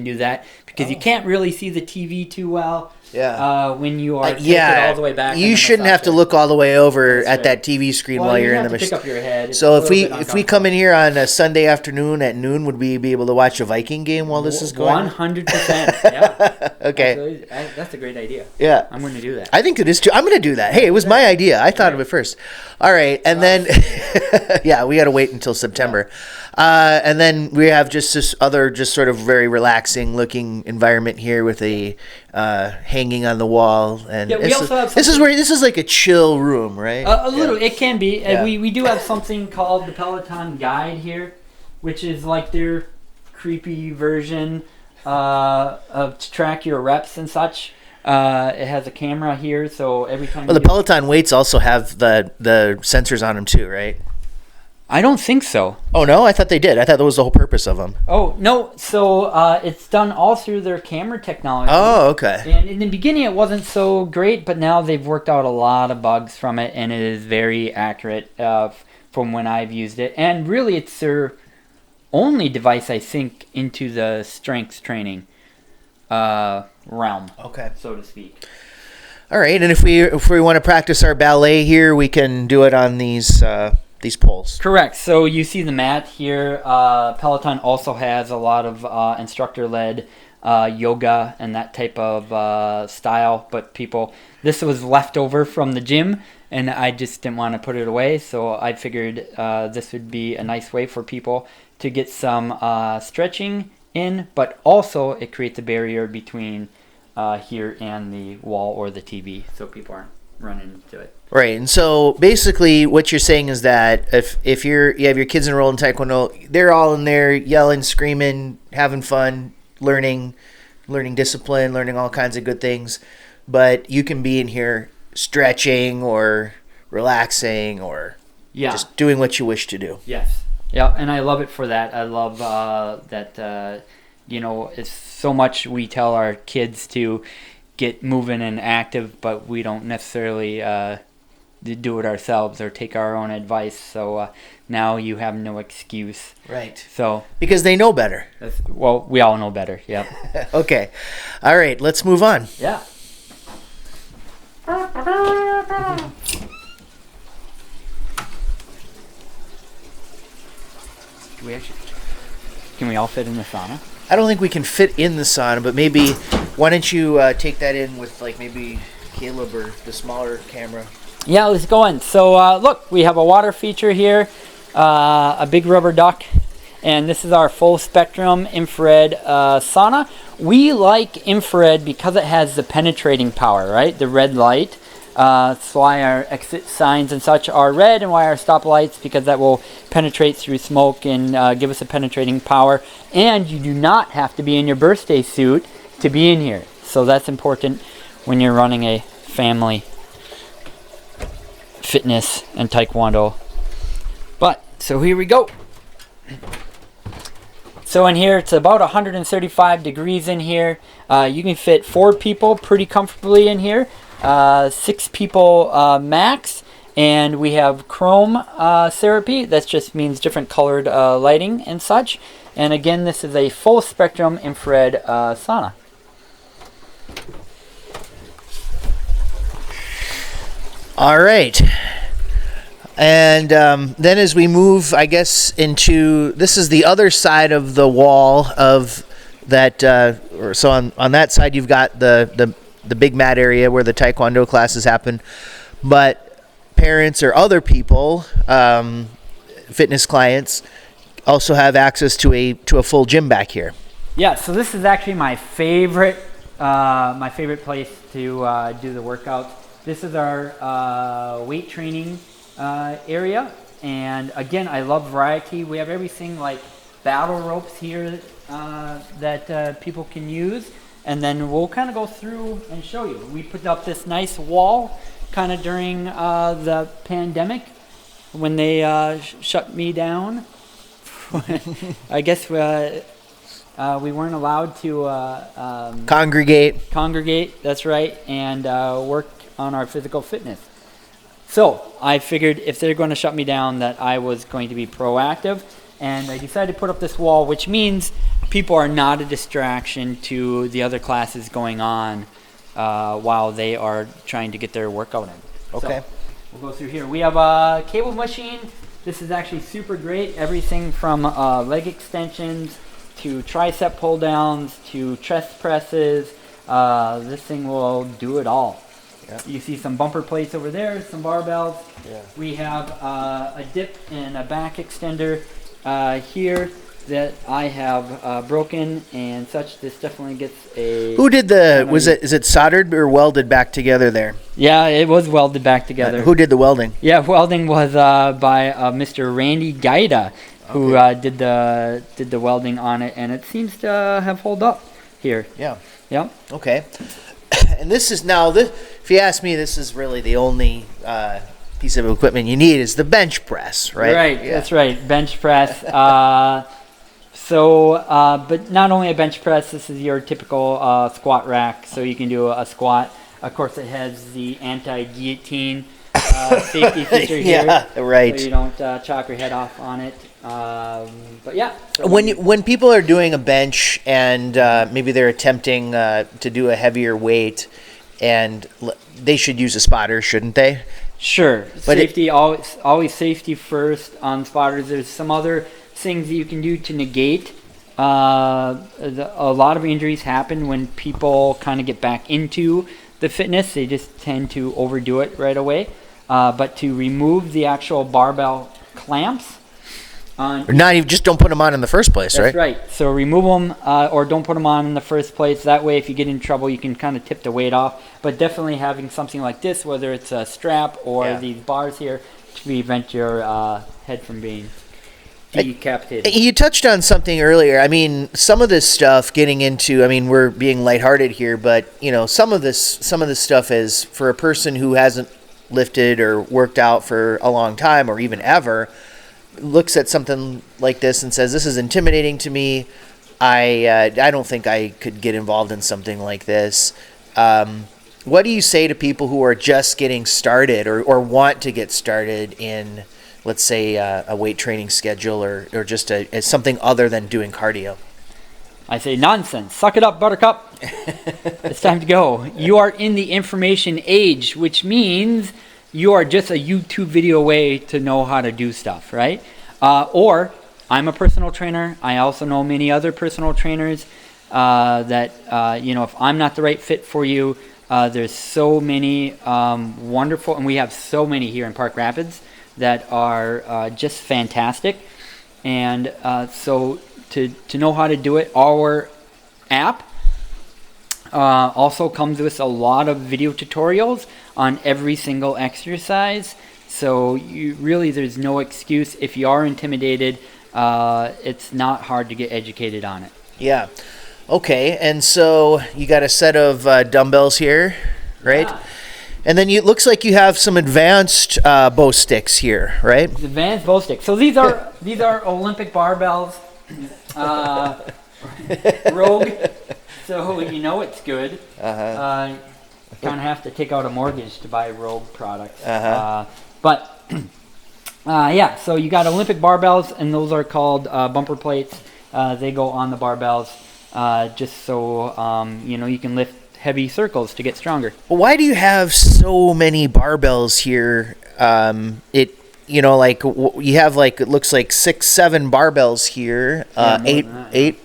do that, because you can't really see the TV too well. Yeah. When you are tilted all the way back. You shouldn't have to look all the way over at that TV screen while you're in the machine. Pick up your head. So if we come in here on a Sunday afternoon at noon, would we be able to watch a Viking game while this is going? 100%. Yeah. Okay. That's a great idea. Yeah. I'm going to do that. I think it is too. I'm going to do that. Hey, it was my idea. I thought of it first. All right, and then yeah, we got to wait until September. And then we have just this other, just sort of very relaxing looking environment here with a hanging on the wall, and we also have this is like a chill room, right? A little, it can be. Yeah. We do have something called the Peloton Guide here, which is like their creepy version of to track your reps and such. It has a camera here, so every time. Well, the Peloton weights also have the sensors on them too, right? I don't think so. Oh no, I thought they did. I thought that was the whole purpose of them. Oh no, so it's done all through their camera technology. Oh, okay. And in the beginning, it wasn't so great, but now they've worked out a lot of bugs from it, and it is very accurate from when I've used it. And really, it's their only device, I think, into the strength training realm. Okay, so to speak. All right, and if we want to practice our ballet here, we can do it on these poles. Correct. So you see the mat here. Peloton also has a lot of instructor-led yoga and that type of style. But this was left over from the gym, and I just didn't want to put it away. So I figured this would be a nice way for people to get some stretching in, but also it creates a barrier between here and the wall or the TV, so people aren't running into it. Right, and so basically what you're saying is that if you have your kids enrolled in Tae Kwon Do, they're all in there yelling, screaming, having fun, learning discipline, learning all kinds of good things, but you can be in here stretching or relaxing or just doing what you wish to do. Yes. Yeah, and I love it for that. I love that, it's so much we tell our kids to get moving and active, but we don't necessarily do it ourselves or take our own advice. So now you have no excuse. Right. So because they know better. Well, we all know better. Yep. Okay. All right. Let's move on. Yeah. Can we all fit in the sauna? I don't think we can fit in the sauna, but maybe why don't you take that in with like maybe Caleb or the smaller camera? Yeah, let's go in. So look, we have a water feature here, a big rubber duck, and this is our full spectrum infrared sauna. We like infrared because it has the penetrating power, right? The red light. That's why our exit signs and such are red, and why our stop lights, because that will penetrate through smoke and give us a penetrating power. And you do not have to be in your birthday suit to be in here. So that's important when you're running a family fitness and taekwondo. But so here we go. So in here, it's about 135 degrees in here. You can fit 4 people pretty comfortably in here, 6 people max. And we have chrome therapy. That just means different colored lighting and such. And again, this is a full spectrum infrared sauna. All right. And then as we move, I guess, into, this is the other side of the wall of that. So on that side, you've got the big mat area where the Tae Kwon Do classes happen. But parents or other people, fitness clients, also have access to a full gym back here. Yeah, so this is actually my favorite place to do the workouts. This is our weight training area, and again, I love variety. We have everything like battle ropes here that people can use, and then we'll kind of go through and show you. We put up this nice wall kind of during the pandemic when they shut me down. I guess we weren't allowed to congregate, that's right, and work on our physical fitness. So I figured if they're going to shut me down that I was going to be proactive, and I decided to put up this wall, which means people are not a distraction to the other classes going on while they are trying to get their workout in. Okay. So we'll go through here. We have a cable machine. This is actually super great. Everything from leg extensions to tricep pull downs to chest presses. This thing will do it all. Yeah. You see some bumper plates over there, some barbells. Yeah. We have a dip and a back extender here that I have broken and such. This definitely gets a... Who did is it soldered or welded back together there? Yeah, it was welded back together. Who did the welding? Yeah, welding was by Mr. Randy Gaida, who did the welding on it, and it seems to have held up here. Yeah. Yeah. Okay. And this is now, if you ask me, this is really the only piece of equipment you need is the bench press, right? Right, yeah. That's right, bench press. But not only a bench press, this is your typical squat rack, so you can do a squat. Of course, it has the anti-guillotine safety feature here. Yeah, right. So you don't chop your head off on it. But yeah. So when people are doing a bench and maybe they're attempting to do a heavier weight, and they should use a spotter, shouldn't they? Sure. But safety, always safety first on spotters. There's some other things that you can do to negate. A lot of injuries happen when people kind of get back into the fitness. They just tend to overdo it right away. But to remove the actual barbell clamps, just don't put them on in the first place, right? That's right. So remove them or don't put them on in the first place. That way, if you get in trouble, you can kind of tip the weight off. But definitely having something like this, whether it's a strap or these bars here, to prevent your head from being decapitated. You touched on something earlier. I mean, some of this stuff getting into, I mean, we're being lighthearted here, but some of this stuff is for a person who hasn't lifted or worked out for a long time or even ever, looks at something like this and says, this is intimidating to me. I don't think I could get involved in something like this. What do you say to people who are just getting started or want to get started in, let's say, a weight training schedule or just as something other than doing cardio? I say nonsense. Suck it up, buttercup. It's time to go. You are in the information age, which means you are just a YouTube video away to know how to do stuff, right? Or I'm a personal trainer. I also know many other personal trainers that, if I'm not the right fit for you, there's so many wonderful, and we have so many here in Park Rapids that are just fantastic. And so to know how to do it, our app also comes with a lot of video tutorials on every single exercise. So there's no excuse. If you are intimidated, it's not hard to get educated on it. Yeah. Okay. And so you got a set of dumbbells here, right? Yeah. And then it looks like you have some advanced bow sticks here, right? Advanced bow sticks. So these are Olympic barbells. Rogue, so you know it's good. Kind of have to take out a mortgage to buy Rogue products. Yeah, so you got Olympic barbells, and those are called bumper plates. They go on the barbells just so you can lift heavy circles to get stronger. Why do you have so many barbells here? You have it looks like 6-7 barbells here. Eight.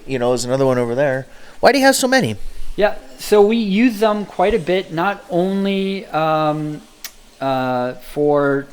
Is another one over there. Why do you have so many? Yeah, so we use them quite a bit, not only for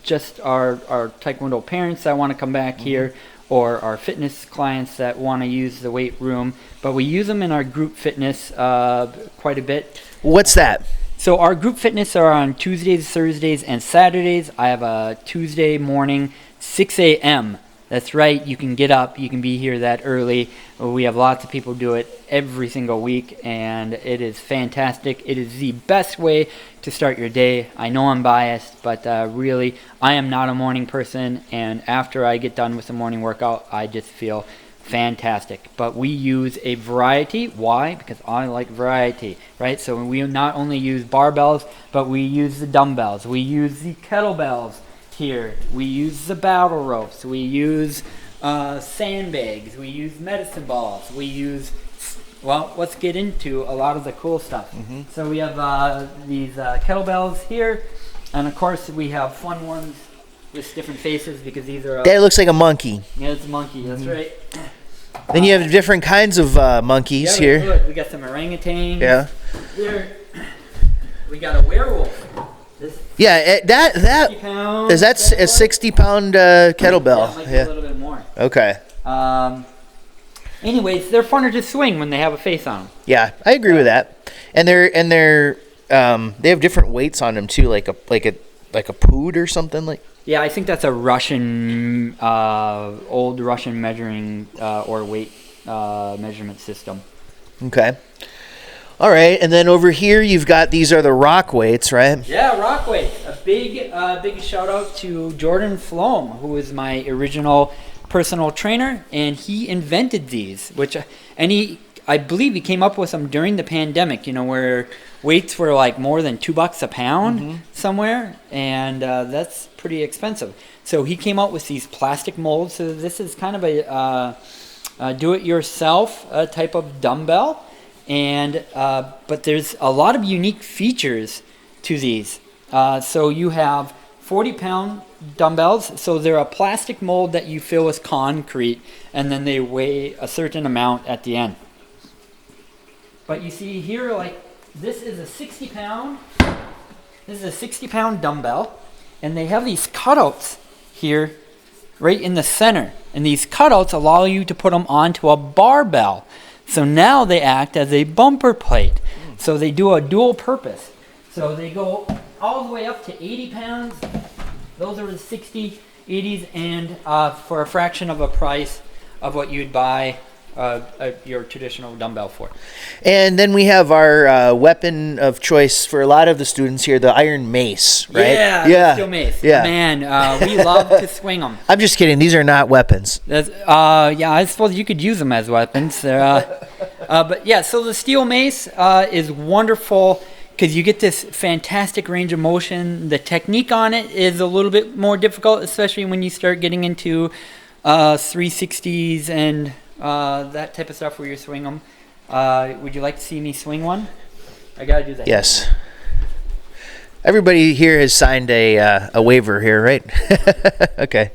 just our Tae Kwon Do parents that want to come back here, or our fitness clients that want to use the weight room, but we use them in our group fitness quite a bit. What's that? So our group fitness are on Tuesdays, Thursdays, and Saturdays. I have a Tuesday morning, 6 a.m. That's right, you can get up, you can be here that early. We have lots of people do it every single week, and it is fantastic. It is the best way to start your day. I know I'm biased, but really, I am not a morning person, and after I get done with the morning workout, I just feel fantastic. But we use a variety. Why? Because I like variety, right? So we not only use barbells, but we use the dumbbells. We use the kettlebells here. We use the battle ropes. We use sandbags. We use medicine balls. We use, let's get into a lot of the cool stuff. So we have these kettlebells here, and of course we have fun ones with different faces because these are... That looks like a monkey. Yeah, it's a monkey. That's right. Then you have different kinds of monkeys here. Good. We got some orangutans. Yeah. Here. We got a werewolf. That's a 60-pound kettlebell. Yeah, it might be a little bit more. Okay. Anyways, they're funner to swing when they have a face on them. Yeah, I agree with that. And they have different weights on them too, like a pood or something like. Yeah, I think that's a Russian, old Russian measuring or weight measurement system. Okay. All right, and then over here you've got, these are the rock weights, right? Yeah, rock weights. A big shout out to Jordan Flom, who is my original personal trainer, and he invented these, I believe he came up with them during the pandemic, where weights were like more than $2 a pound somewhere, and that's pretty expensive. So he came out with these plastic molds. So this is kind of a do-it-yourself type of dumbbell. And but there's a lot of unique features to these. So you have 40-pound dumbbells. So they're a plastic mold that you fill with concrete, and then they weigh a certain amount at the end. But you see here, this is a 60-pound. This is a 60-pound dumbbell, and they have these cutouts here, right in the center. And these cutouts allow you to put them onto a barbell. So now they act as a bumper plate. So they do a dual purpose. So they go all the way up to 80 pounds. Those are the 60, 80s, and for a fraction of a price of what you'd buy your traditional dumbbell for. And then we have our weapon of choice for a lot of the students here, the iron mace, right? Yeah. Steel mace. Yeah. Man, we love to swing them. I'm just kidding. These are not weapons. I suppose you could use them as weapons. But yeah, so the steel mace is wonderful because you get this fantastic range of motion. The technique on it is a little bit more difficult, especially when you start getting into 360s and that type of stuff where you swing them. Would you like to see me swing one? I gotta do that. Yes. Everybody here has signed a waiver here, right? Okay.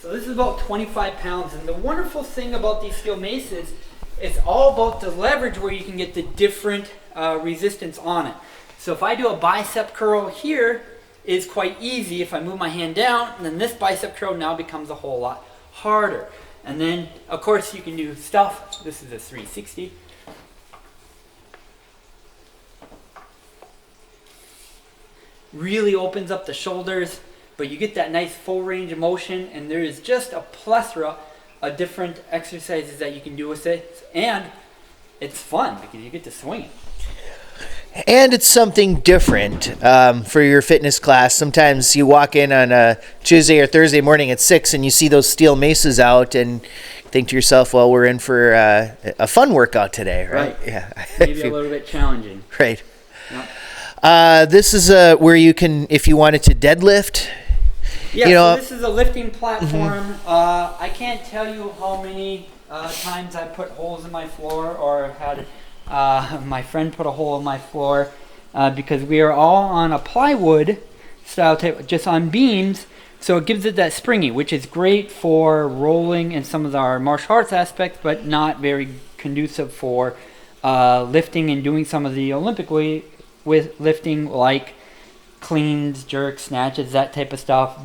So this is about 25 pounds, and the wonderful thing about these steel maces, it's all about the leverage where you can get the different resistance on it. So if I do a bicep curl here, it's quite easy. If I move my hand down, then this bicep curl now becomes a whole lot harder. And then, of course, you can do stuff. This is a 360. Really opens up the shoulders, but you get that nice full range of motion, and there is just a plethora of different exercises that you can do with it. And it's fun because you get to swing it. And it's something different for your fitness class. Sometimes you walk in on a Tuesday or Thursday morning at 6 and you see those steel maces out and think to yourself, well, we're in for a fun workout today, right? Yeah. Maybe a little bit challenging. Right. Yep. This is where you can, if you wanted to deadlift. Yeah, so this is a lifting platform. I can't tell you how many times I put holes in my floor or had my friend put a hole in my floor because we are all on a plywood style table, just on beams, so it gives it that springy, which is great for rolling in some of our martial arts aspects, but not very conducive for lifting and doing some of the Olympic with lifting, like cleans, jerks, snatches, that type of stuff,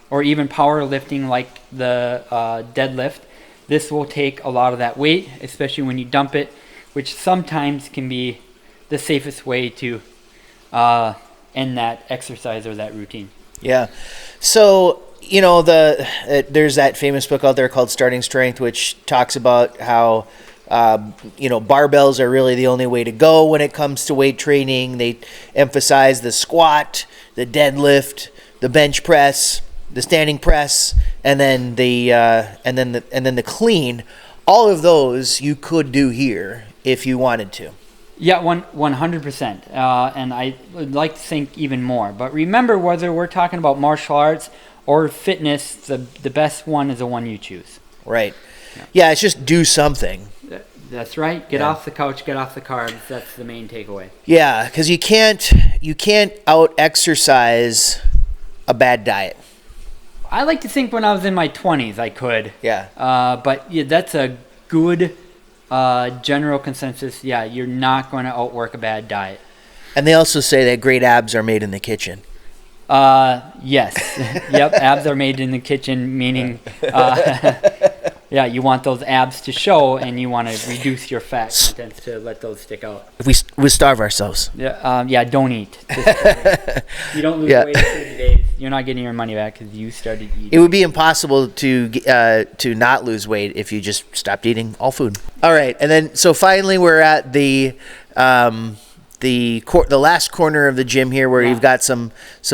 or even power lifting like the deadlift. This will take a lot of that weight, especially when you dump it, which sometimes can be the safest way to end that exercise or that routine. Yeah. So, there's that famous book out there called Starting Strength, which talks about how, barbells are really the only way to go when it comes to weight training. They emphasize the squat, the deadlift, the bench press, the standing press, and then the clean. All of those you could do here if you wanted to. Yeah, 100%. And I would like to think even more. But remember, whether we're talking about martial arts or fitness, the best one is the one you choose. Right. Yeah, it's just do something. That's right. Get off the couch, get off the carbs. That's the main takeaway. Yeah, because you can't out-exercise a bad diet. I like to think when I was in my 20s I could. Yeah. But yeah, that's a good general consensus. Yeah, you're not going to outwork a bad diet. And they also say that great abs are made in the kitchen. Yes. Yep, abs are made in the kitchen, meaning yeah, you want those abs to show and you want to reduce your fat content to let those stick out. If we starve ourselves. Yeah, don't eat. You don't lose weight in 30 days. You're not getting your money back because you started eating. It would be impossible to not lose weight if you just stopped eating all food. All right, and then so finally we're at the last corner of the gym here, where you've got some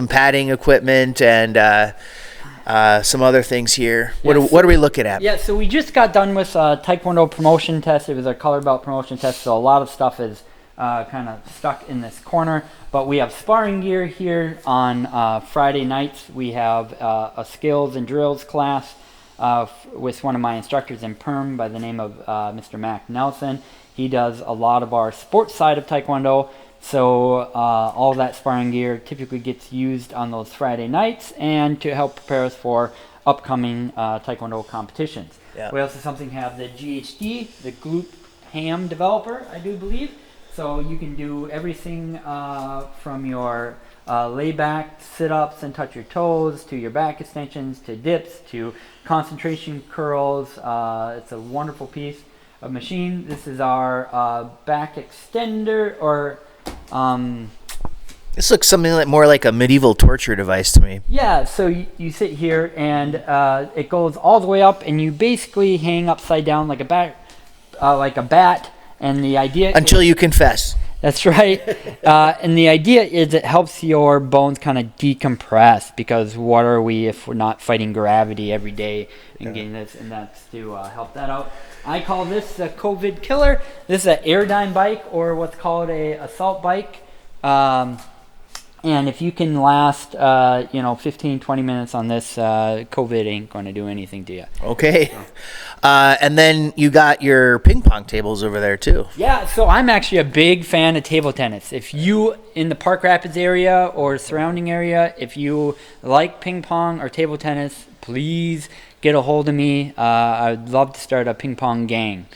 padding equipment and some other things here. What are we looking at? Yeah, so we just got done with Tae Kwon Do promotion test. It was a color belt promotion test, so a lot of stuff is kind of stuck in this corner. But we have sparring gear here on Friday nights. We have a skills and drills class with one of my instructors in Perm by the name of Mr. Mac Nelson. He does a lot of our sports side of Tae Kwon Do. So all that sparring gear typically gets used on those Friday nights and to help prepare us for upcoming Tae Kwon Do competitions. Yeah. We also have the GHD, the glute ham developer, I do believe. So you can do everything from your layback sit-ups and touch your toes, to your back extensions, to dips, to concentration curls. It's a wonderful piece of machine. This is our back extender, or this looks something more like a medieval torture device to me. Yeah, so you sit here and it goes all the way up, and you basically hang upside down like a bat. And the idea until you confess. That's right. And the idea is it helps your bones kind of decompress, because what are we if we're not fighting gravity every day and getting this, and that's to help that out. I call this the COVID killer. This is an Airdyne bike, or what's called a assault bike. And if you can last 15, 20 minutes on this, COVID ain't going to do anything to you. Okay. So. And then you got your ping pong tables over there too. Yeah, so I'm actually a big fan of table tennis. If you, in the Park Rapids area or surrounding area, if you like ping pong or table tennis, please get a hold of me. I'd love to start a ping pong gang.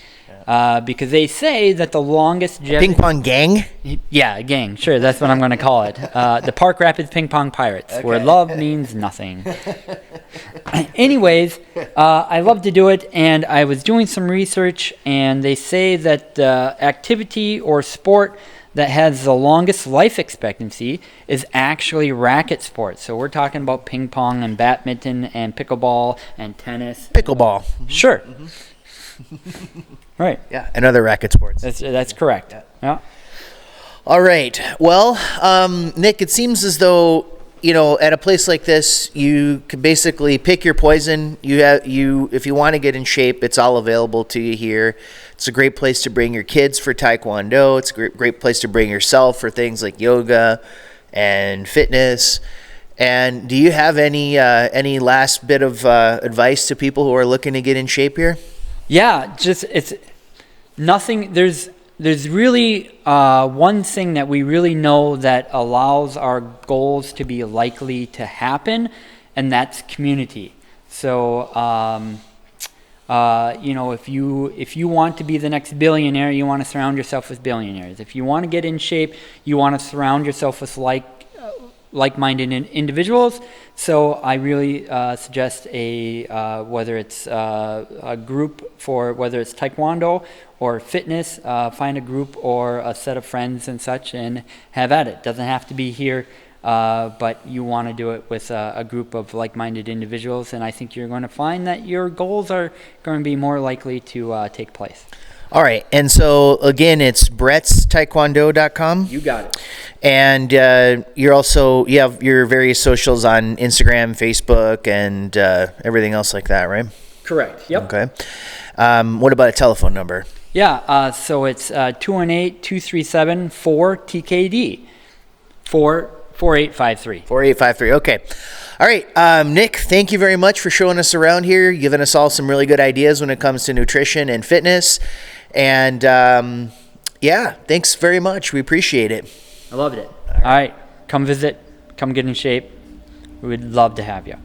Because they say that the longest... Ping pong gang? Yeah, a gang. Sure, that's what I'm going to call it. The Park Rapids Ping Pong Pirates, where love means nothing. Anyways, I love to do it, and I was doing some research, and they say that the activity or sport that has the longest life expectancy is actually racket sports. So we're talking about ping pong and badminton and pickleball and tennis. Pickleball. Mm-hmm. Sure. Mm-hmm. Right. Yeah, and other racket sports. That's correct. Yeah. All right. Well, Nick, it seems as though, at a place like this, you can basically pick your poison. If you want to get in shape, it's all available to you here. It's a great place to bring your kids for Tae Kwon Do. It's a great place to bring yourself for things like yoga and fitness. And do you have any last bit of advice to people who are looking to get in shape here? Yeah, it's nothing. There's really one thing that we really know that allows our goals to be likely to happen, and that's community. So, if you want to be the next billionaire, you want to surround yourself with billionaires. If you want to get in shape, you want to surround yourself with like-minded individuals. So I really suggest whether it's a group for whether it's taekwondo or fitness, find a group or a set of friends and such and have at it. Doesn't have to be here, but you want to do it with a group of like-minded individuals, and I think you're going to find that your goals are going to be more likely to take place. All right, and so again, it's bretztaekwondo.com. You got it. And you have your various socials on Instagram, Facebook, and everything else like that, right? Correct. Yep. Okay. What about a telephone number? Yeah. So it's 218-237-4TKD. 4853. 4853. Okay. All right, Nick, thank you very much for showing us around here, giving us all some really good ideas when it comes to nutrition and fitness. And thanks very much. We appreciate it. I loved it. All right. Come visit. Come get in shape. We would love to have you.